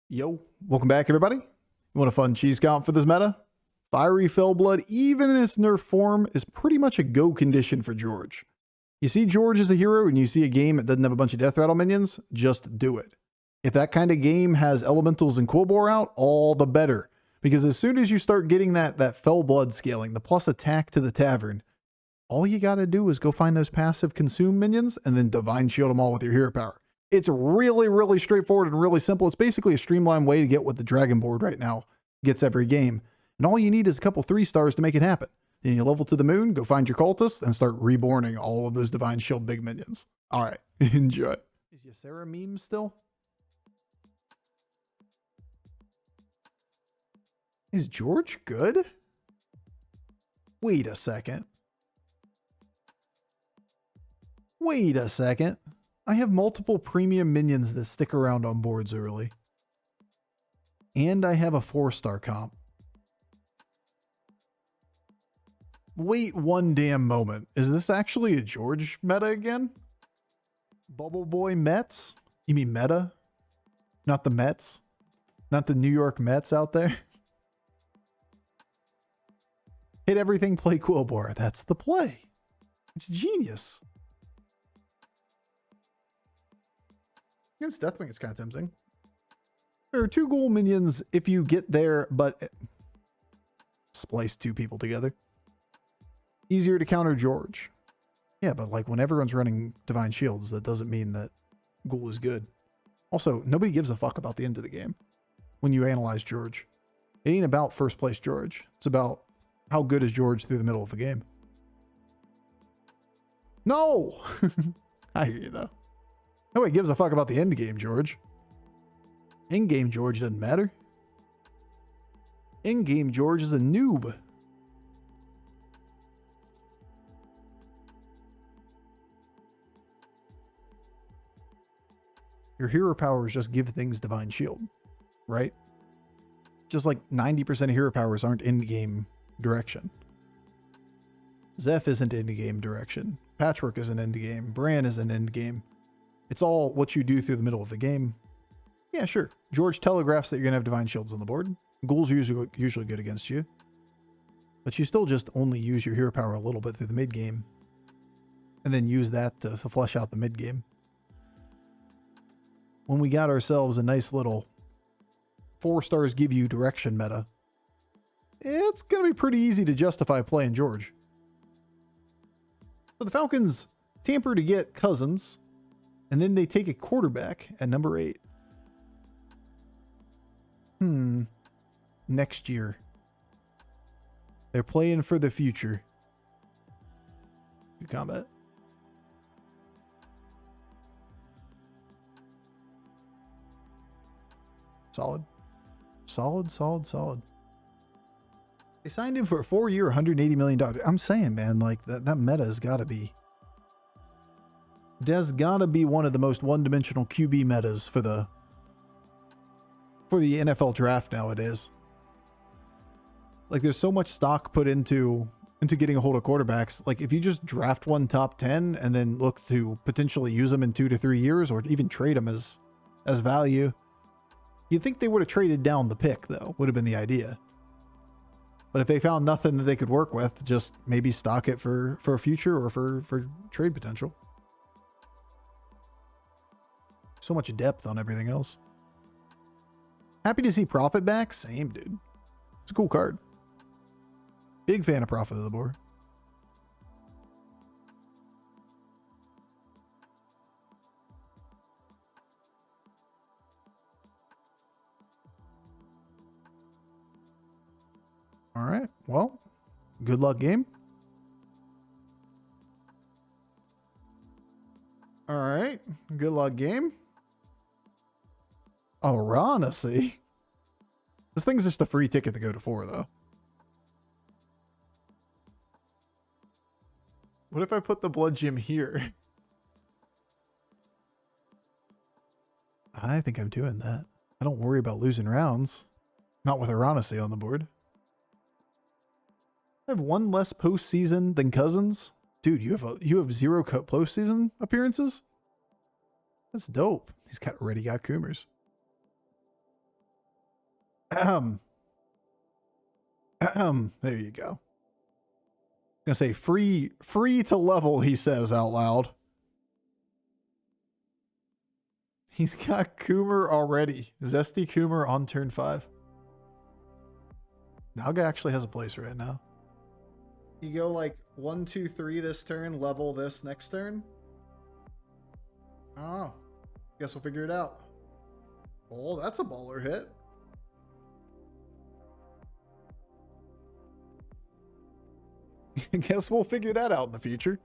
Yo, welcome back everybody. You want a fun cheese count for this meta? Fiery Felblood, even in its nerf form, is pretty much a go condition for George. You see George as a hero and you see a game that doesn't have a bunch of death rattle minions, just do it. If that kind of game has elementals and Quillbore out, all the better. Because as soon as you start getting that Felblood scaling, the plus attack to the tavern, all you gotta do is go find those passive consume minions and then divine shield them all with your hero power. It's really, really straightforward and really simple. It's basically a streamlined way to get what the Dragon board right now gets every game. And all you need is a couple 3-stars to make it happen. Then you level to the moon, go find your cultists, and start reborning all of those Divine Shield big minions. All right, enjoy. Is Ysera meme still? Is George good? Wait a second. Wait a second. I have multiple premium minions that stick around on boards early. And I have a 4-star comp. Wait one damn moment. Is this actually a George meta again? Bubble Boy Mets? You mean meta? Not the Mets? Not the New York Mets out there? Hit everything, play Quillbore. That's the play. It's genius. Against Deathwing, it's kind of tempting. There are 2 ghoul minions if you get there, but splice 2 people together. Easier to counter George. Yeah, but like when everyone's running Divine Shields, that doesn't mean that ghoul is good. Also, nobody gives a fuck about the end of the game when you analyze George. It ain't about first place George. It's about how good is George through the middle of the game. No! I hear you though. Nobody gives a fuck about the end game, George. In-game George doesn't matter. In-game George is a noob. Your hero powers just give things Divine Shield, right? Just like 90% of hero powers aren't in-game direction. Zeph isn't in-game direction. Patchwork isn't in-game. Bran isn't in-game. It's all what you do through the middle of the game. Yeah, sure. George telegraphs that you're going to have Divine Shields on the board. Ghouls are usually good against you. But you still just only use your hero power a little bit through the mid-game. And then use that to flesh out the mid-game. When we got ourselves a nice little 4-stars give you direction meta, it's going to be pretty easy to justify playing George. So the Falcons tamper to get Cousins. And then they take a quarterback at number 8. Next year. They're playing for the future. Good combat. Solid. Solid. They signed him for a 4-year, $180 million. I'm saying, man, like that meta has got to be... There's gotta be one of the most one-dimensional QB metas for the NFL draft nowadays. Like there's so much stock put into getting a hold of quarterbacks. Like if you just draft one top 10 and then look to potentially use them in 2 to 3 years or even trade them as value, you'd think they would have traded down the pick though, would have been the idea. But if they found nothing that they could work with, just maybe stock it for a future or for trade potential. So much depth on everything else. Happy to see Prophet back. Same, dude. It's a cool card. Big fan of Prophet of the board. All right. Well, good luck game. All right. Good luck game. Honestly, this thing's just a free ticket to go to 4, though. What if I put the blood gem here? I think I'm doing that. I don't worry about losing rounds. Not with Aronasi on the board. I have 1 less postseason than Cousins. Dude, you have 0 postseason appearances? That's dope. He's got Coomers. There you go. Gonna say free to level, he says out loud. He's got Coomer already. Zesty Coomer on turn 5. Naga actually has a place right now. You go like 1, 2, 3 this turn, level this next turn. Oh, guess we'll figure it out. Oh, that's a baller hit. I guess we'll figure that out in the future.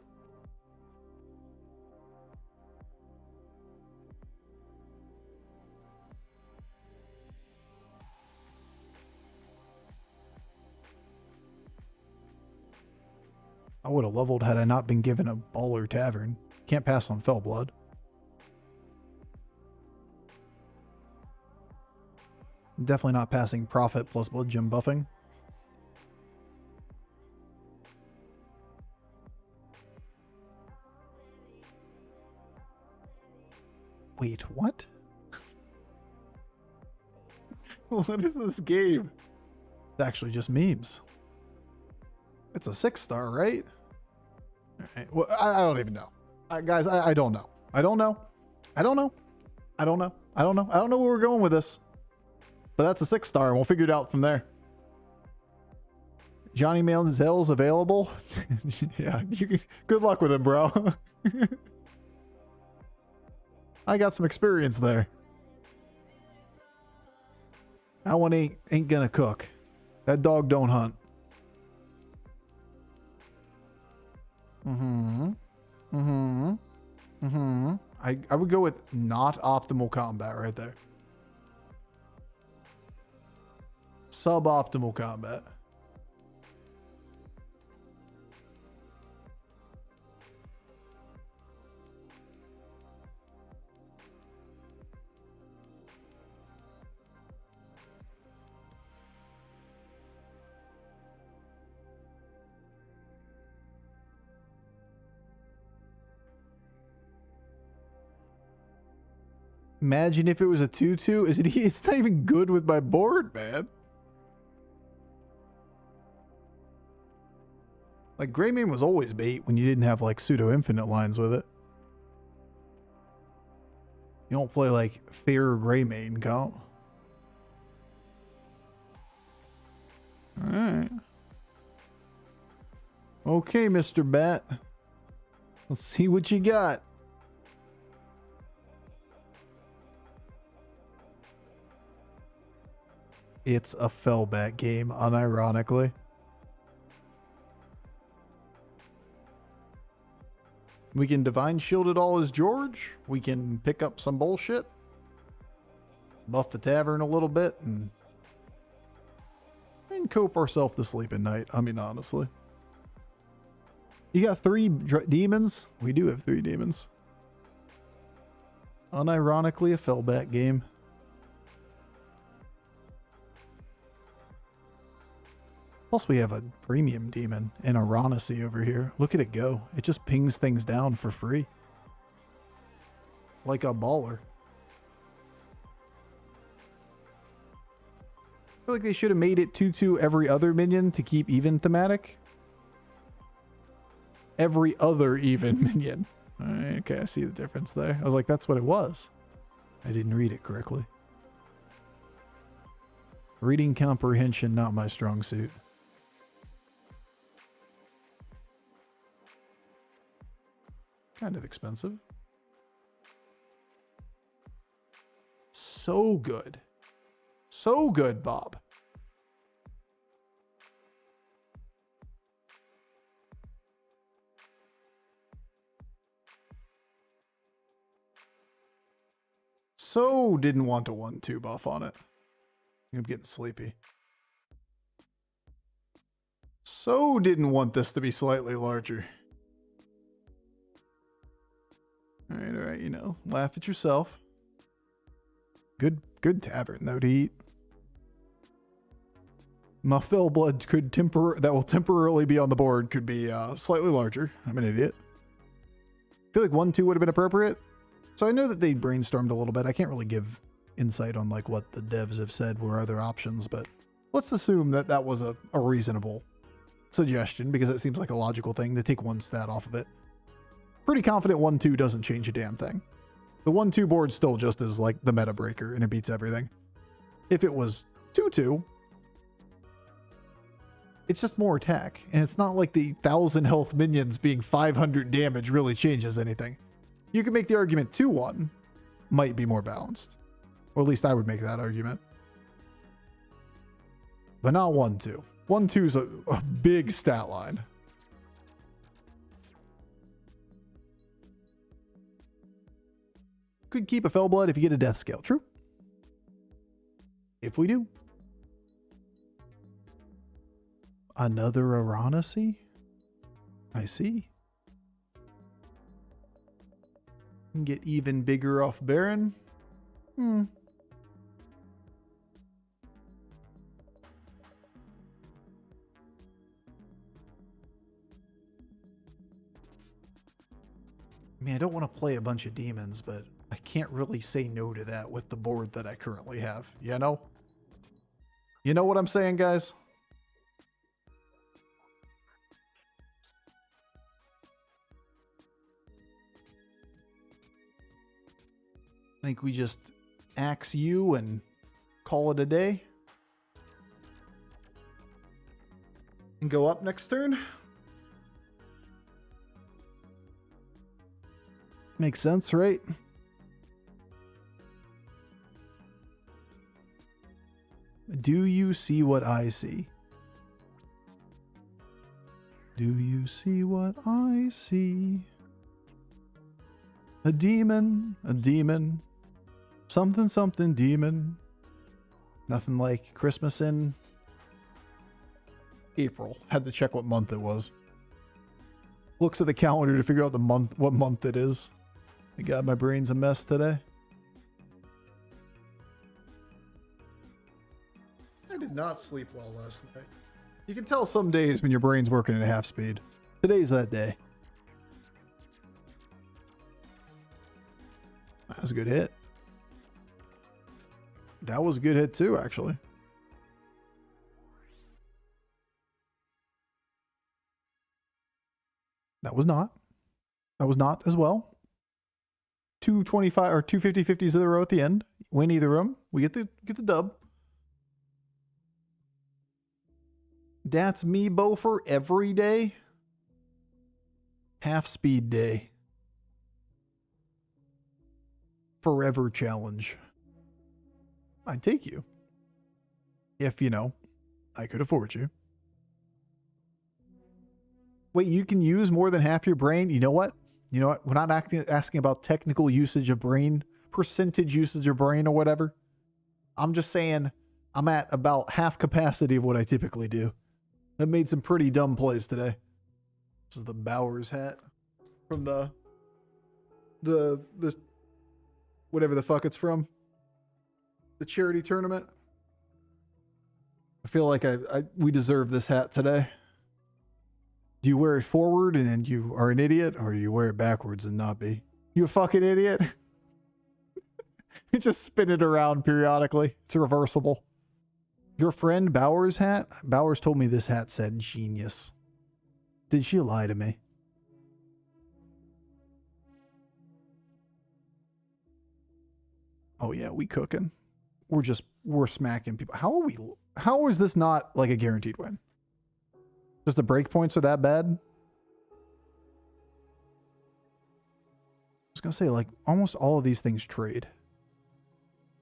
I would have leveled had I not been given a baller tavern. Can't pass on Felblood. Definitely not passing Prophet plus Blood Gem buffing. Wait, what? What is this game? It's actually just memes. It's a 6-star, right? All right. Well, I don't even know. Guys, I don't know. I don't know. I don't know. I don't know. I don't know. I don't know where we're going with this. But that's a 6-star, and we'll figure it out from there. Johnny Manziel's available. Yeah, good luck with him, bro. I got some experience there. That one ain't gonna cook. That dog don't hunt. I would go with not optimal combat right there. Suboptimal combat. Imagine if it was a 2/2. It's not even good with my board, man. Like, Greymane was always bait when you didn't have, like, pseudo-infinite lines with it. You don't play, like, fair Greymane count. Alright. Okay, Mr. Bat. Let's see what you got. It's a Felbat game, unironically. We can Divine Shield it all as George. We can pick up some bullshit. Buff the tavern a little bit and cope ourselves to sleep at night. I mean, honestly. You got 3 demons? We do have 3 demons. Unironically, a Felbat game. Plus, we have a premium demon in Aronacy over here. Look at it go. It just pings things down for free. Like a baller. I feel like they should have made it 2/2 every other minion to keep even thematic. Every other even minion. Alright, okay, I see the difference there. I was like, that's what it was. I didn't read it correctly. Reading comprehension, not my strong suit. Kind of expensive. So good. So good, Bob. So didn't want a 1/2 buff on it. I'm getting sleepy. So didn't want this to be slightly larger. Alright, you know, laugh at yourself. Good tavern though to eat. My Felblood could that will temporarily be on the board could be slightly larger. I'm an idiot. I feel like 1/2 would have been appropriate. So I know that they brainstormed a little bit. I can't really give insight on like what the devs have said were other options, but let's assume that that was a reasonable suggestion because it seems like a logical thing to take one stat off of it. Pretty confident 1-2 doesn't change a damn thing. The 1-2 board still just is like the meta breaker and it beats everything. If it was 2-2, it's just more attack, and it's not like the 1,000 health minions being 500 damage really changes anything. You can make the argument 2-1 might be more balanced. Or at least I would make that argument. But not 1-2. 1-2 is a big stat line. Could keep a Felbat if you get a death scale. True. If we do. Another Aranasi? I see. Get even bigger off Baron? Man, I don't want to play a bunch of demons, but I can't really say no to that with the board that I currently have. You know? You know what I'm saying, guys? I think we just axe you and call it a day. And go up next turn. Makes sense, right? Do you see what I see? Do you see what I see? A demon, a demon. Something, something, demon. Nothing like Christmas in April. Had to check what month it was. Looks at the calendar to figure out the month, what month it is. I got my brain's a mess today. I did not sleep well last night. You can tell some days when your brain's working at half speed. Today's that day. That was a good hit. That was a good hit too, actually. That was not. That was not as well. 225 or 250-50s in a row at the end. Win either of them. We get the dub. That's me, Bofur, every day. Half speed day. Forever challenge. I'd take you. If, you know, I could afford you. Wait, you can use more than half your brain? You know what? You know what? We're not asking about technical usage of brain, percentage usage of brain or whatever. I'm just saying I'm at about half capacity of what I typically do. I made some pretty dumb plays today. This is the Bowers hat from the whatever the fuck it's from. The charity tournament. I feel like we deserve this hat today. Do you wear it forward and then you are an idiot, or you wear it backwards and not be? You a fucking idiot? You just spin it around periodically. It's reversible. Your friend Bowers' hat? Bowers told me this hat said genius. Did she lie to me? Oh yeah, we cooking. We're smacking people. How is this not like a guaranteed win? Just the breakpoints are that bad? I was going to say, like, almost all of these things trade.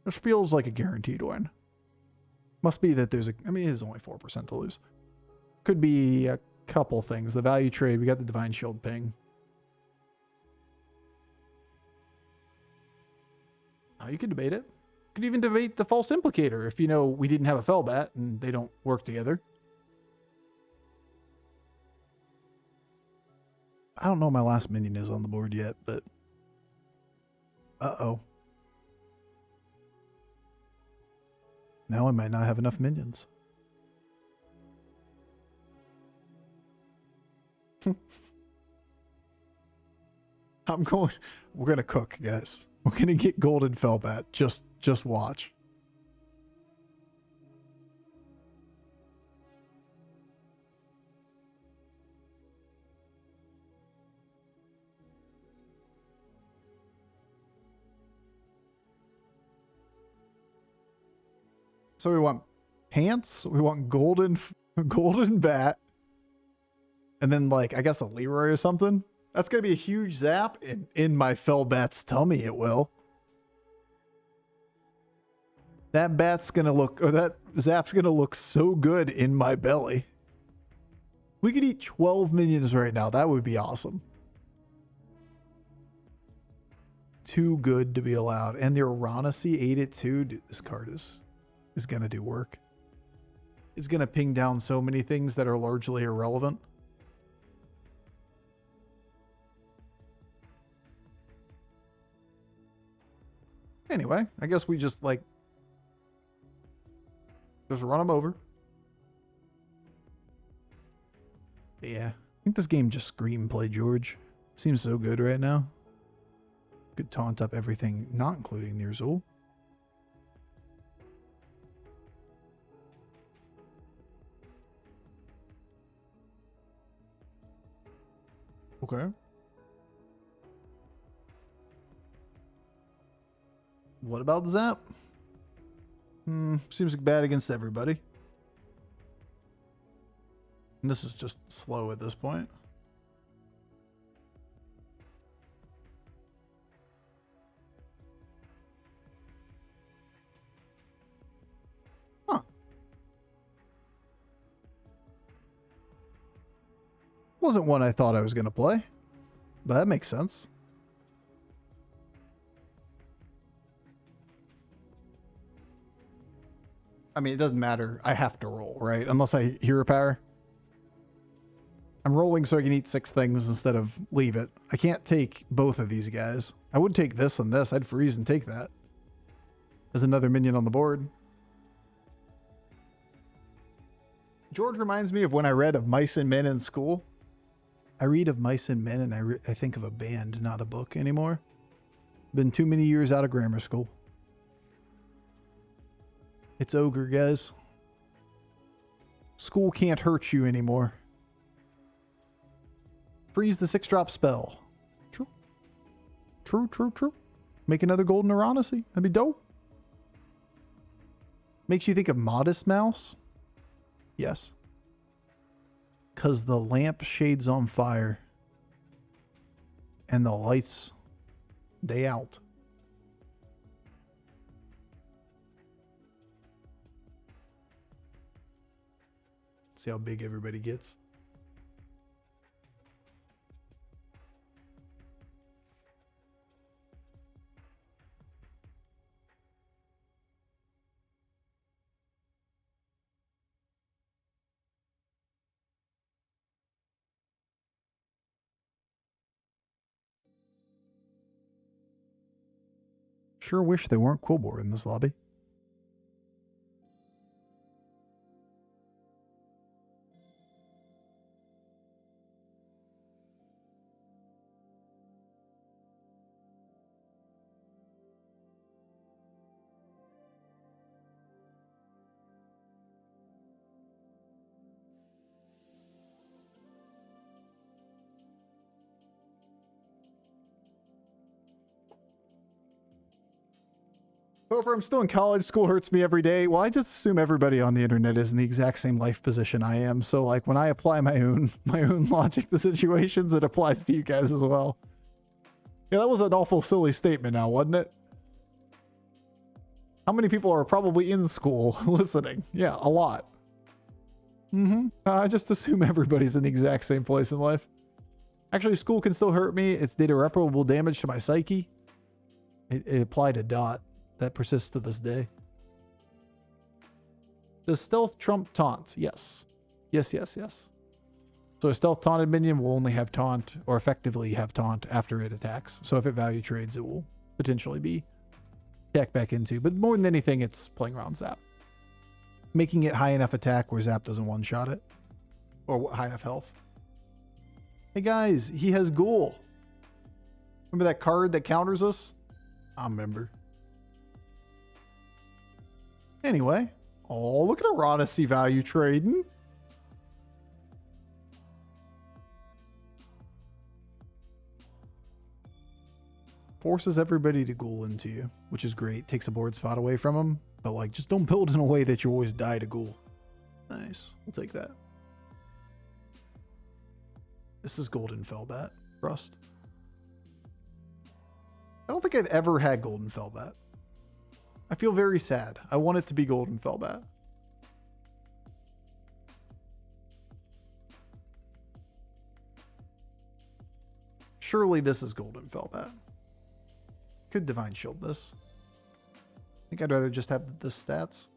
This feels like a guaranteed win. Must be that it is only 4% to lose. Could be a couple things. The value trade, we got the Divine Shield ping. Oh, you could debate it. You could even debate the False Implicator if, you know, we didn't have a Felbat and they don't work together. I don't know my last minion is on the board yet, but... Uh-oh. Now I might not have enough minions. We're gonna cook, guys. We're gonna get golden Felbat. Just watch. So we want pants, we want golden bat, and then like I guess a Leroy or something. That's gonna be a huge zap in my Felbat's tummy. It will. That bat's gonna look, or that zap's gonna look so good in my belly. We could eat 12 minions right now. That would be awesome. Too good to be allowed. And the Uranus-y ate it too. Dude, this card is gonna do work. It's gonna ping down so many things that are largely irrelevant. Anyway, I guess we just like just run them over. Yeah, I think this game just screenplay, George. Seems so good right now. Could taunt up everything, not including the Urzul. Okay. What about the zap? Seems like bad against everybody. And this is just slow at this point. Huh. Wasn't one I thought I was going to play, but that makes sense. I mean, it doesn't matter. I have to roll, right? Unless I hero power. I'm rolling so I can eat 6 things instead of leave it. I can't take both of these guys. I would take this and this. I'd freeze and take that. There's another minion on the board. George reminds me of when I read of Mice and Men in school. I read of Mice and Men and I think of a band, not a book anymore. Been too many years out of grammar school. It's ogre, guys. School can't hurt you anymore. Freeze the 6-drop spell. True. True, true, true. Make another golden Uranus-y. That'd be dope. Makes you think of Modest Mouse? Yes. Because the lamp shades on fire. And the lights, they out. See how big everybody gets. Sure wish there weren't Kibler in this lobby. Bofur, I'm still in college. School hurts me every day. Well, I just assume everybody on the internet is in the exact same life position I am. So, like, when I apply my own logic to situations, it applies to you guys as well. Yeah, that was an awful silly statement now, wasn't it? How many people are probably in school listening? Yeah, a lot. I just assume everybody's in the exact same place in life. Actually, school can still hurt me. It's did irreparable damage to my psyche. It applied a dot. That persists to this day. Does stealth trump taunt? Yes. Yes, yes, yes. So a stealth taunted minion will only have taunt, or effectively have taunt after it attacks. So if it value trades, it will potentially be attacked back into. But more than anything, it's playing around Zap. Making it high enough attack where Zap doesn't one-shot it. Or high enough health. Hey guys, he has Ghoul. Remember that card that counters us? I remember. Anyway. Oh, look at Odyssey value trading. Forces everybody to ghoul into you, which is great. Takes a board spot away from them. But, like, just don't build in a way that you always die to ghoul. Nice. We'll take that. This is Golden Felbat. Trust. I don't think I've ever had Golden Felbat. I feel very sad. I want it to be Golden Felbat. Surely this is Golden Felbat. Could Divine Shield this. I think I'd rather just have the stats.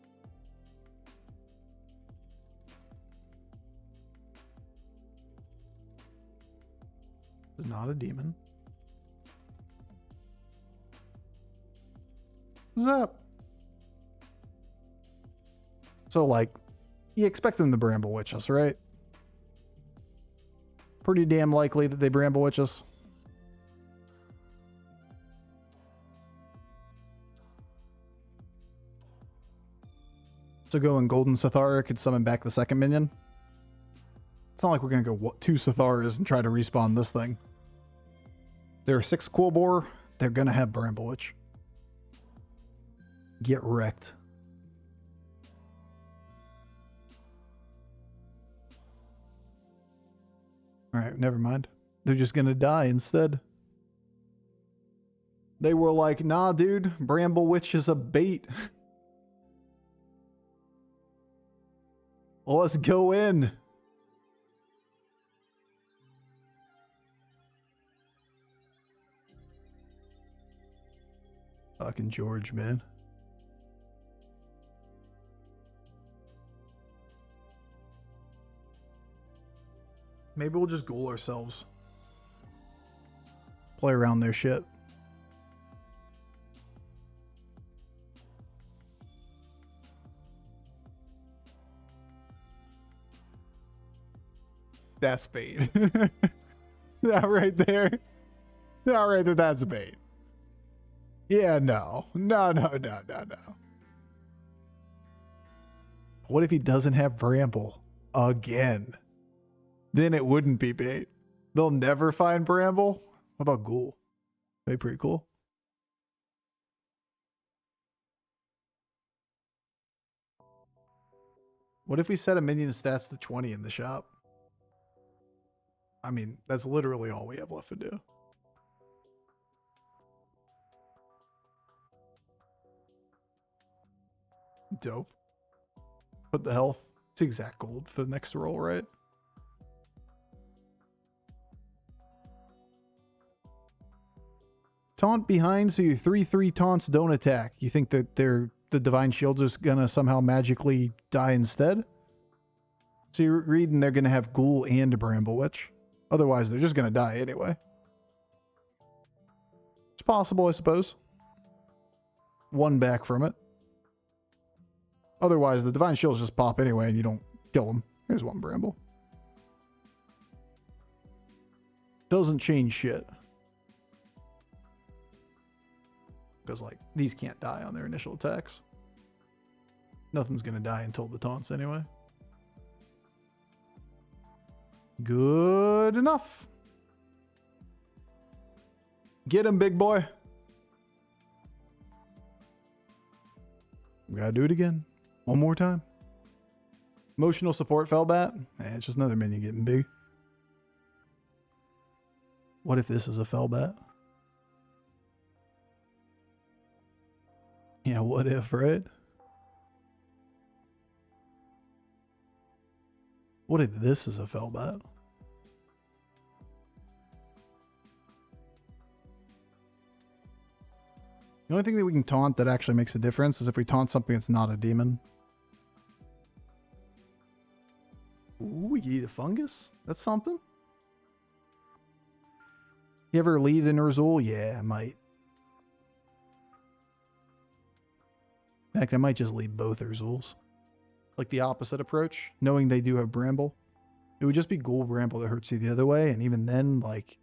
This is not a demon. What's up? So, like, you expect them to Bramble Witch us, right? Pretty damn likely that they Bramble Witch us. So going Golden Sithara could summon back the second minion. It's not like we're going to go 2 Sitharas and try to respawn this thing. There are 6 Quillbore. They're going to have Bramble Witch. Get wrecked. Alright, never mind. They're just going to die instead. They were like, nah, dude, Bramble Witch is a bait. Let's go in. Fucking George, man. Maybe we'll just ghoul ourselves. Play around their shit. That's bait. That right there. That right there, that's bait. Yeah, no. No. What if he doesn't have Bramble again? Then it wouldn't be bait. They'll never find Bramble. What about Ghoul? That'd be pretty cool. What if we set a minion stats to 20 in the shop? I mean, that's literally all we have left to do. Dope. Put the health. It's exact gold for the next roll, right? Taunt behind, so your 3/3 taunts don't attack. You think that the Divine Shields is gonna somehow magically die instead? So you're reading they're gonna have Ghoul and Bramble Witch. Otherwise, they're just gonna die anyway. It's possible, I suppose. One back from it. Otherwise, the Divine Shields just pop anyway and you don't kill them. Here's one Bramble. Doesn't change shit. Because, like, these can't die on their initial attacks. Nothing's gonna die until the taunts anyway. Good enough. Get him, big boy. We gotta do it again. One more time. Emotional support Felbat. It's just another minion getting big. What if this is a Felbat? Yeah, what if, right? What if this is a Felbat? The only thing that we can taunt that actually makes a difference is if we taunt something that's not a demon. Ooh, we can eat a fungus? That's something. You ever lead in Urzul? Yeah, I might. In fact, I might just lead both Urzuls. Like the opposite approach, knowing they do have Bramble. It would just be Ghoul Bramble that hurts you the other way, and even then, like,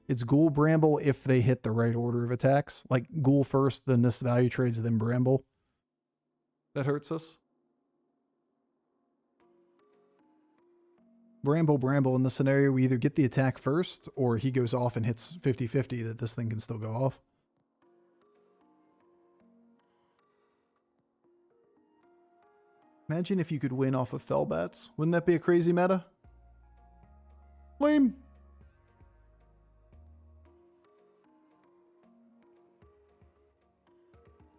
It's Ghoul Bramble if they hit the right order of attacks. Like Ghoul first, then this value trades, then Bramble. That hurts us. Bramble in this scenario, we either get the attack first or he goes off and hits 50-50 that this thing can still go off. Imagine if you could win off of Felbats. Wouldn't that be a crazy meta? Lame.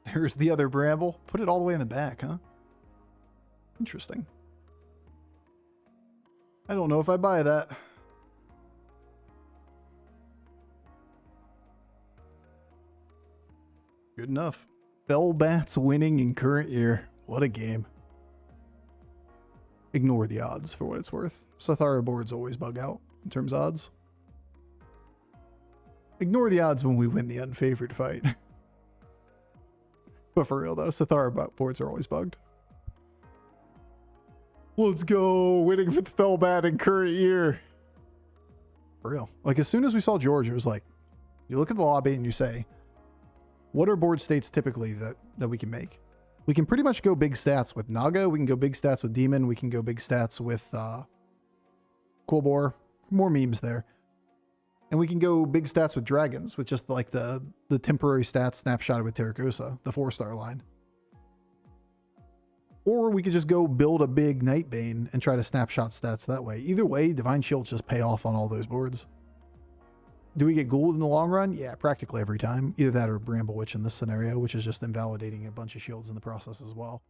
There's the other Bramble. Put it all the way in the back, huh? Interesting. I don't know if I buy that. Good enough. Felbats winning in current year. What a game. Ignore the odds for what it's worth. Sathara boards always bug out in terms of odds. Ignore the odds when we win the unfavored fight. But for real though, Sathara boards are always bugged. Let's go, winning with Felbat in current year. For real. Like as soon as we saw George, it was like, you look at the lobby and you say, what are board states typically that we can make? We can pretty much go big stats with Naga, we can go big stats with Demon, we can go big stats with Quilboar. More memes there. And we can go big stats with dragons, with just like the temporary stats snapshot with Terracosa, the 4-star line. Or we could just go build a big Nightbane and try to snapshot stats that way. Either way, Divine Shields just pay off on all those boards. Do we get Gould in the long run? Yeah, practically every time. Either that or Bramble Witch in this scenario, which is just invalidating a bunch of shields in the process as well.